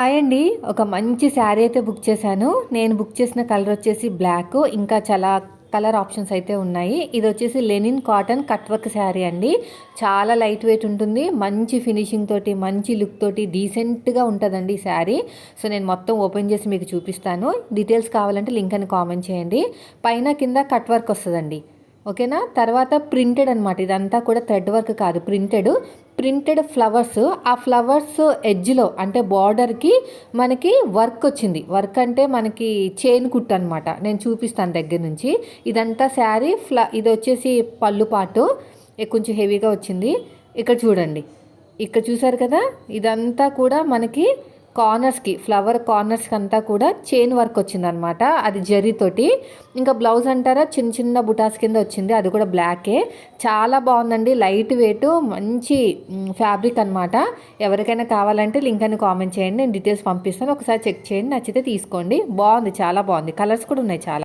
Hi అండి. ఒక మంచి శారీ అయితే బుక్ చేశాను. నేను బుక్ చేసిన కలర్ వచ్చేసి బ్లాక్. ఇంకా చాలా కలర్ ఆప్షన్స్ అయితే ఉన్నాయి. ఇది వచ్చేసి linen cotton cut work sari అండి. చాలా లైట్ వెయిట్ ఉంటుంది. మంచి ఫినిషింగ్ తోటి, మంచి లుక్ తోటి డీసెంట్గా ఉంటుందండి ఈ శారీ. సో నేను మొత్తం ఓపెన్ చేసి మీకు చూపిస్తాను. డీటెయిల్స్ కావాలంటే లింక్ అని కామెంట్ చేయండి. పైన కింద కట్ వర్క్ వస్తుందండి. ఓకేనా. తర్వాత ప్రింటెడ్ అనమాట. ఇదంతా కూడా థ్రెడ్ వర్క్ కాదు, ప్రింటెడ్ ఫ్లవర్స్. ఆ ఫ్లవర్స్ ఎడ్జ్లో అంటే బార్డర్కి మనకి వర్క్ వచ్చింది. వర్క్ అంటే మనకి చైన్ కుట్టు అనమాట. నేను చూపిస్తాను దగ్గర నుంచి. ఇదంతా శారీ ఇది వచ్చేసి పళ్ళు పాటు కొంచెం హెవీగా వచ్చింది. ఇక్కడ చూడండి, ఇక్కడ చూసారు కదా, ఇదంతా కూడా మనకి కార్నర్స్కి, ఫ్లవర్ కార్నర్స్కి అంతా కూడా చైన్ వర్క్ వచ్చిందనమాట. అది జరీతోటి. ఇంకా బ్లౌజ్ అంటారా చిన్న చిన్న బుటాస్ కింద వచ్చింది. అది కూడా బ్లాకే. చాలా బాగుందండి. లైట్ వెయిట్ మంచి ఫ్యాబ్రిక్ అనమాట. ఎవరికైనా కావాలంటే లింక్ అని కామెంట్ చేయండి. నేను డీటెయిల్స్ పంపిస్తాను. ఒకసారి చెక్ చేయండి. నచ్చితే తీసుకోండి. బాగుంది, చాలా బాగుంది. కలర్స్ కూడా ఉన్నాయి చాలా.